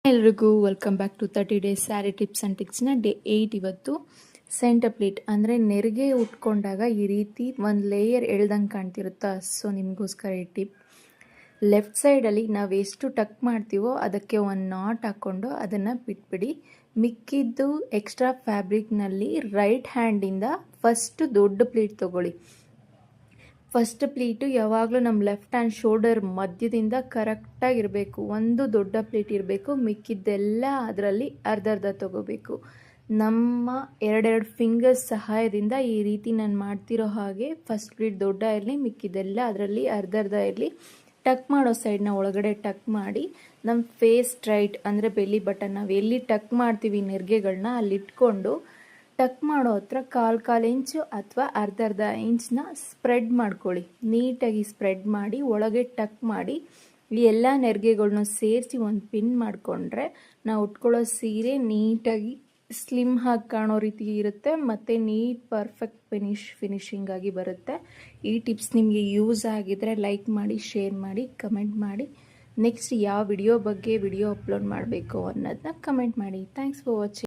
ಎಲ್ರಿಗೂ welcome back to 30 days sari tips and ಟಿಕ್ಸ್ನ day 8. ಇವತ್ತು ಸೆಂಟರ್ ಪ್ಲೀಟ್ ಅಂದರೆ ನೆರಿಗೆ ಉಟ್ಕೊಂಡಾಗ ಈ ರೀತಿ ಒಂದು ಲೇಯರ್ ಎಳ್ದಂಗೆ ಕಾಣ್ತಿರುತ್ತಾ, ಸೊ ನಿಮಗೋಸ್ಕರ ಈ ಟಿಪ್. ಲೆಫ್ಟ್ ಸೈಡಲ್ಲಿ ನಾವು ಎಷ್ಟು ಟಕ್ ಮಾಡ್ತೀವೋ ಅದಕ್ಕೆ ಒಂದು ನಾಟ್ ಹಾಕ್ಕೊಂಡು ಅದನ್ನು ಬಿಟ್ಬಿಡಿ. ಮಿಕ್ಕಿದ್ದು ಎಕ್ಸ್ಟ್ರಾ ಫ್ಯಾಬ್ರಿಕ್ನಲ್ಲಿ ರೈಟ್ ಹ್ಯಾಂಡಿಂದ ಫಸ್ಟ್ ದೊಡ್ಡ ಪ್ಲೀಟ್ ತೊಗೊಳ್ಳಿ. ಫಸ್ಟ್ ಪ್ಲೀಟು ಯಾವಾಗಲೂ ನಮ್ಮ ಲೆಫ್ಟ್ ಹ್ಯಾಂಡ್ ಶೋಲ್ಡರ್ ಮಧ್ಯದಿಂದ ಕರೆಕ್ಟಾಗಿರಬೇಕು. ಒಂದು ದೊಡ್ಡ ಪ್ಲೀಟ್ ಇರಬೇಕು, ಮಿಕ್ಕಿದ್ದೆಲ್ಲ ಅದರಲ್ಲಿ ಅರ್ಧ ತೊಗೋಬೇಕು. ನಮ್ಮ ಎರಡೆರಡು ಫಿಂಗರ್ಸ್ ಸಹಾಯದಿಂದ ಈ ರೀತಿ ನಾನು ಮಾಡ್ತಿರೋ ಹಾಗೆ ಫಸ್ಟ್ ಪ್ಲೀಟ್ ದೊಡ್ಡ ಇರಲಿ, ಮಿಕ್ಕಿದ್ದೆಲ್ಲ ಅದರಲ್ಲಿ ಅರ್ಧ ಇರಲಿ. ಟಕ್ ಮಾಡೋ ಸೈಡ್ನ ಒಳಗಡೆ ಟಕ್ ಮಾಡಿ ನಮ್ಮ ಫೇಸ್ ಸ್ಟ್ರೈಟ್ ಅಂದರೆ ಬೆಲ್ಲಿ ಬಟನ್ ನಾವು ಎಲ್ಲಿ ಟಕ್ ಮಾಡ್ತೀವಿ ನೆರಿಗೆಗಳನ್ನ ಅಲ್ಲಿಟ್ಕೊಂಡು ಟಕ್ ಮಾಡೋ ಹತ್ರ ಕಾಲು ಇಂಚು ಅಥವಾ ಅರ್ಧ ಇಂಚನ್ನ ಸ್ಪ್ರೆಡ್ ಮಾಡ್ಕೊಳ್ಳಿ. ನೀಟಾಗಿ ಸ್ಪ್ರೆಡ್ ಮಾಡಿ ಒಳಗೆ ಟಕ್ ಮಾಡಿ ಈ ಎಲ್ಲ ನೆರಿಗೆಗಳ್ನ ಸೇರಿಸಿ ಒಂದು ಪಿನ್ ಮಾಡಿಕೊಂಡ್ರೆ ನಾವು ಉಟ್ಕೊಳ್ಳೋ ಸೀರೆ ನೀಟಾಗಿ ಸ್ಲಿಮ್ ಆಗಿ ಕಾಣೋ ರೀತಿ ಇರುತ್ತೆ ಮತ್ತು ನೀಟ್ ಪರ್ಫೆಕ್ಟ್ ಫಿನಿಶಿಂಗ್ ಆಗಿ ಬರುತ್ತೆ. ಈ ಟಿಪ್ಸ್ ನಿಮಗೆ ಯೂಸ್ ಆಗಿದ್ರೆ ಲೈಕ್ ಮಾಡಿ, ಶೇರ್ ಮಾಡಿ, ಕಮೆಂಟ್ ಮಾಡಿ. ನೆಕ್ಸ್ಟ್ ಯಾವ ವಿಡಿಯೋ ಬಗ್ಗೆ ವಿಡಿಯೋ ಅಪ್ಲೋಡ್ ಮಾಡಬೇಕು ಅನ್ನೋದನ್ನ ಕಮೆಂಟ್ ಮಾಡಿ. Thanks for watching.